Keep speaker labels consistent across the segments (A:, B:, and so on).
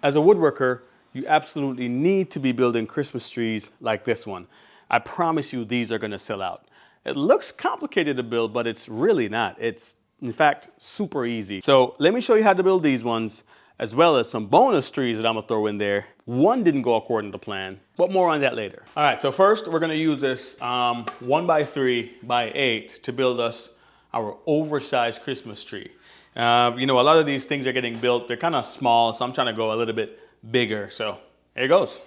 A: As a woodworker, you absolutely need to be building Christmas trees like this one. I promise you these are gonna sell out. It looks complicated to build, but it's really not. It's, in fact, super easy. So let me show you how to build these ones, as well as some bonus trees that I'm gonna throw in there. One didn't go according to plan, but more on that later. All right, so first we're gonna use this 1x3x8 to build us our oversized Christmas tree. You know, a lot of these things are getting built, they're kind of small, so I'm trying to go a little bit bigger. So here it goes.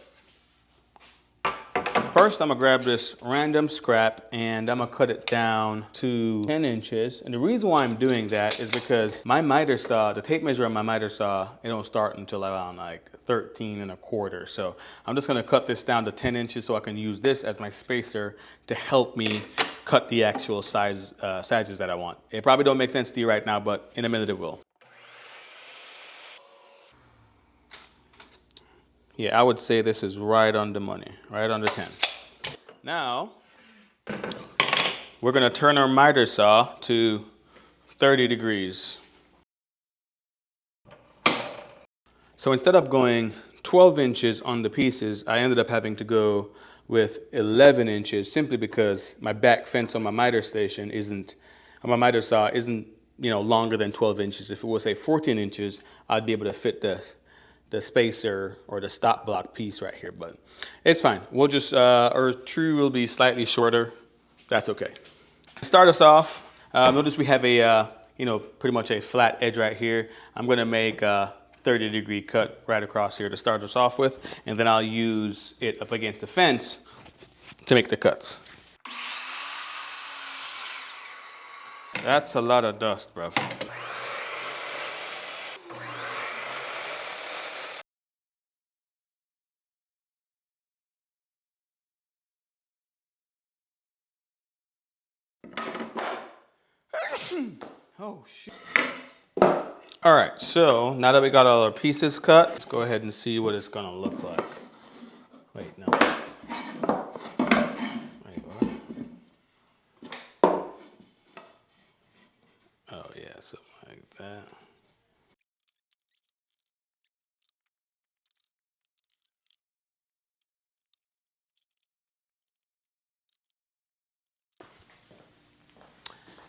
A: First, I'm gonna grab this random scrap and I'm gonna cut it down to 10 inches. And the reason why I'm doing that is because my miter saw, the tape measure on my miter saw, it don't start until around like 13 1/4. So I'm just gonna cut this down to 10 inches so I can use this as my spacer to help me cut the actual sizes that I want. It probably don't make sense to you right now, but in a minute it will. Yeah, I would say this is right on the money, right under 10. Now, we're gonna turn our miter saw to 30 degrees. So instead of going 12 inches on the pieces, I ended up having to go with 11 inches simply because my back fence on my miter station my miter saw isn't, you know, longer than 12 inches. If it was say 14 inches, I'd be able to fit the spacer or the stop block piece right here, but it's fine. We'll just, our tree will be slightly shorter. That's okay. To start us off, notice we have a, you know, pretty much a flat edge right here. I'm gonna make a 30-degree cut right across here to start us off with, and then I'll use it up against the fence to make the cuts. That's a lot of dust, bro. Oh, shit. All right, so now that we got all our pieces cut, let's go ahead and see what it's gonna look like. Wait, no. Wait, what? Oh, yeah, something like that.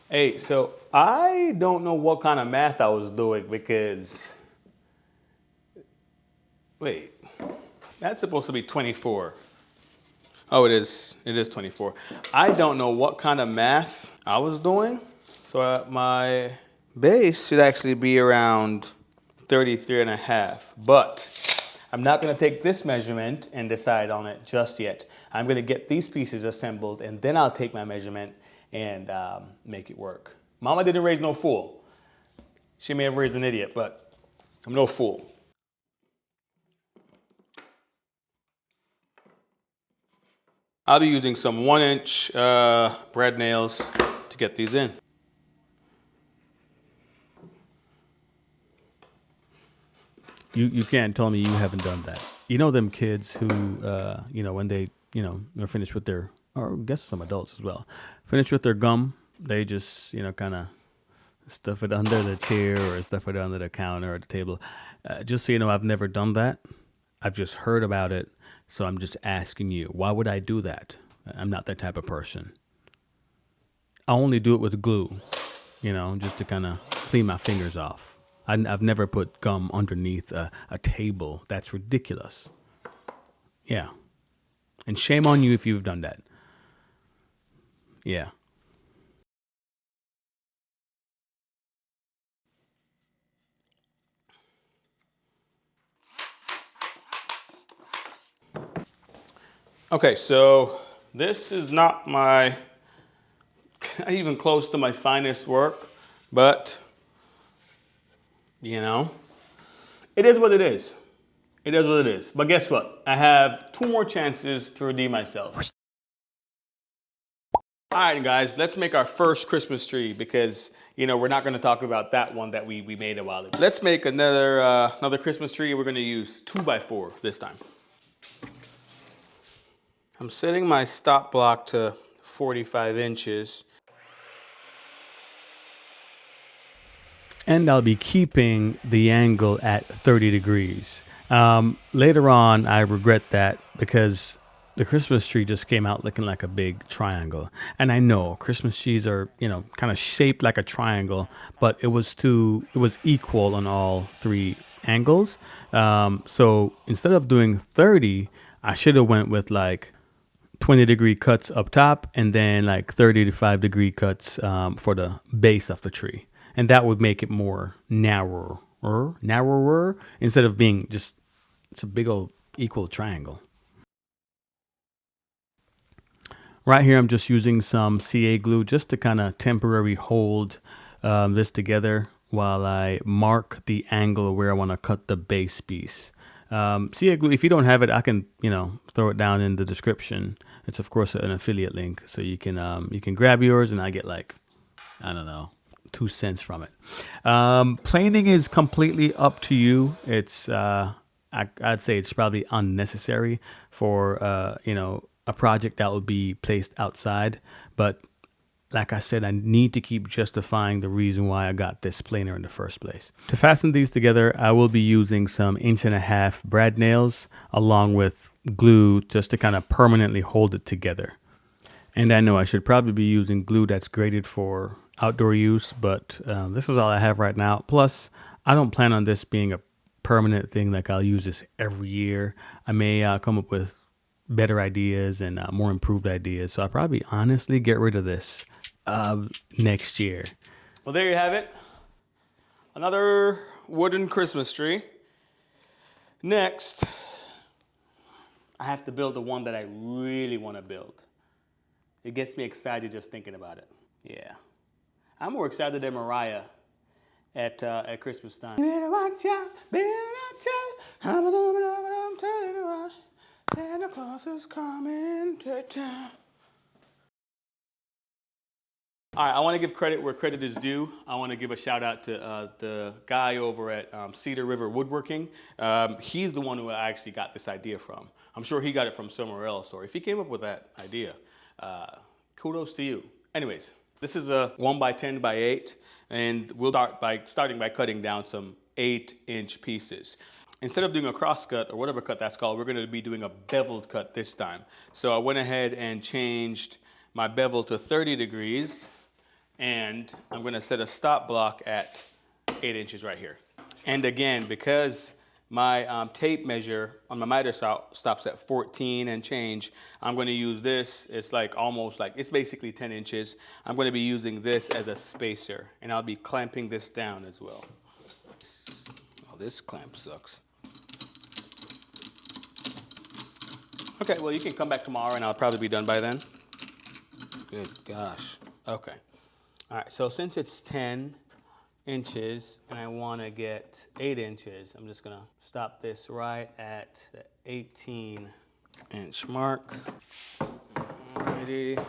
A: Hey, so I don't know what kind of math I was doing because, wait, that's supposed to be 24. Oh, it is 24. I don't know what kind of math I was doing. So my base should actually be around 33.5, but I'm not gonna take this measurement and decide on it just yet. I'm gonna get these pieces assembled and then I'll take my measurement and make it work. Mama didn't raise no fool. She may have raised an idiot, but I'm no fool. I'll be using some 1-inch brad nails to get these in. You can't tell me you haven't done that. You know them kids who, you know, when they, you know, are finished with their, or I guess some adults as well, finished with their gum, they just, you know, kind of stuff it under the chair or stuff it under the counter or the table. Just so you know, I've never done that. I've just heard about it. So I'm just asking you, why would I do that? I'm not that type of person. I only do it with glue, you know, just to kind of clean my fingers off. I've never put gum underneath a table. That's ridiculous. Yeah. And shame on you if you've done that. Yeah. Okay, so this is not even close to my finest work, but you know, it is what it is. It is what it is. But guess what? I have 2 more chances to redeem myself. All right, guys, let's make our first Christmas tree because, you know, we're not going to talk about that one that we made a while ago. Let's make another Christmas tree. We're going to use 2x4 this time. I'm setting my stop block to 45 inches. And I'll be keeping the angle at 30 degrees. Later on, I regret that because the Christmas tree just came out looking like a big triangle. And I know Christmas trees are, kind of shaped like a triangle, but it was equal on all three angles. So instead of doing 30, I should have went with like 20-degree cuts up top and then like 35-degree cuts for the base of the tree. And that would make it more narrower instead of being just it's a big old equal triangle. Right here, I'm just using some CA glue just to kind of temporarily hold this together while I mark the angle where I want to cut the base piece. CA glue, if you don't have it, I can, throw it down in the description. It's of course an affiliate link, so you can grab yours, and I get like, I don't know, 2 cents from it. Planing is completely up to you. I'd say it's probably unnecessary for a project that would be placed outside. But like I said, I need to keep justifying the reason why I got this planer in the first place. To fasten these together, I will be using some 1.5-inch brad nails along with glue just to kind of permanently hold it together. And I know I should probably be using glue that's graded for outdoor use, but this is all I have right now. Plus, I don't plan on this being a permanent thing. Like I'll use this every year. I may come up with better ideas and more improved ideas. So I'll probably honestly get rid of this next year. Well, there you have it. Another wooden Christmas tree. Next, I have to build the one that I really want to build. It gets me excited just thinking about it. Yeah. I'm more excited than Mariah at Christmas time. Better watch out, better watch out. Santa Claus is coming to town. All right, I want to give credit where credit is due. I want to give a shout out to the guy over at Cedar River Woodworking. He's the one who I actually got this idea from. I'm sure he got it from somewhere else, or if he came up with that idea, kudos to you. Anyways, this is a 1x10x8, and we'll starting by cutting down some 8-inch pieces. Instead of doing a cross cut or whatever cut that's called, we're going to be doing a beveled cut this time. So I went ahead and changed my bevel to 30 degrees, and I'm going to set a stop block at 8 inches right here. And again, because my tape measure on my miter stops at 14 and change, I'm going to use this. It's it's basically 10 inches. I'm going to be using this as a spacer, and I'll be clamping this down as well. Oh, this clamp sucks. Okay, well, you can come back tomorrow and I'll probably be done by then. Good gosh. Okay. All right, so since it's 10 inches and I want to get 8 inches, I'm just going to stop this right at the 18-inch mark. Alrighty.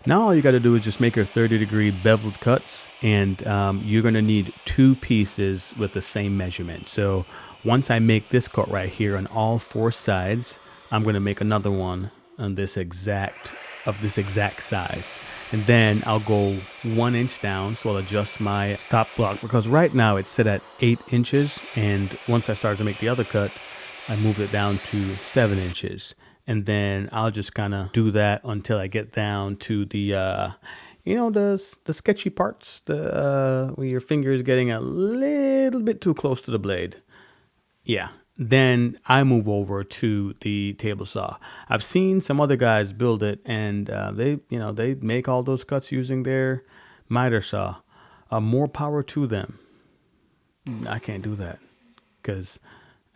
A: Now all you got to do is just make your 30-degree beveled cuts, and you're going to need 2 pieces with the same measurement. So once I make this cut right here on all 4 sides, I'm going to make another one on this exact size. And then I'll go 1 inch down, so I'll adjust my stop block, because right now it's set at 8 inches. And once I start to make the other cut, I moved it down to 7 inches. And then I'll just kind of do that until I get down to the, the sketchy parts, where your finger is getting a little bit too close to the blade. Yeah. Then I move over to the table saw. I've seen some other guys build it, and they make all those cuts using their miter saw. More power to them. I can't do that, because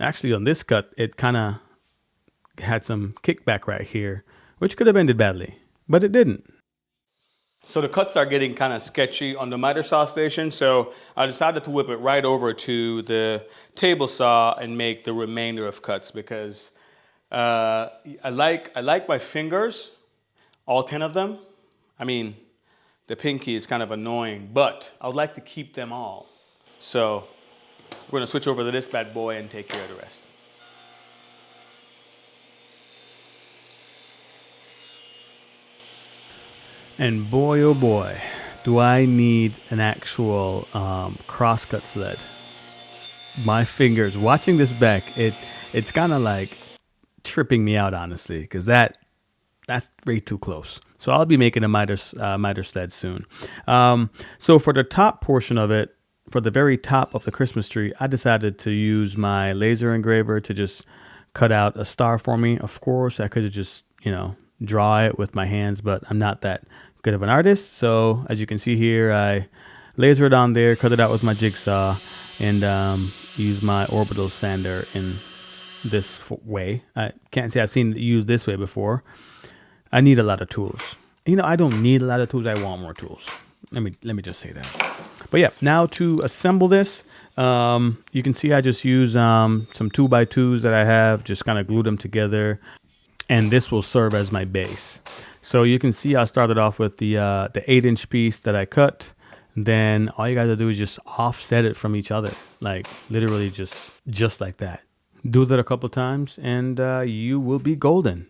A: actually on this cut, it kind of had some kickback right here, which could have ended badly, but it didn't. So the cuts are getting kind of sketchy on the miter saw station, so I decided to whip it right over to the table saw and make the remainder of cuts, because I like my fingers, all 10 of them. I mean, the pinky is kind of annoying, but I would like to keep them all. So we're going to switch over to this bad boy and take care of the rest. And boy, oh boy, do I need an actual crosscut sled. my fingers watching this back, it's kind of like tripping me out, honestly, because that's way too close. So I'll be making a miter sled soon. So for the top portion of it, for the very top of the Christmas tree, I decided to use my laser engraver to just cut out a star for me. Of course, I could have just, draw it with my hands, but I'm not that good of an artist. So as you can see here, I laser it on there, cut it out with my jigsaw, and use my orbital sander in this way. I can't say I've seen it used this way before. I need a lot of tools. I don't need a lot of tools. I want more tools. Let me just say that. But yeah, now to assemble this, you can see I just use some 2x2s that I have, just kind of glue them together, and this will serve as my base. So you can see I started off with the 8-inch piece that I cut. Then all you got to do is just offset it from each other, like literally just like that. Do that a couple times, and you will be golden.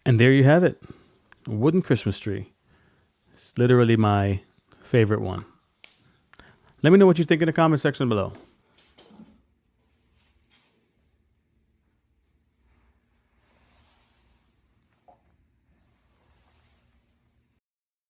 A: And there you have it, a wooden Christmas tree. It's literally my favorite one. Let me know what you think in the comment section below.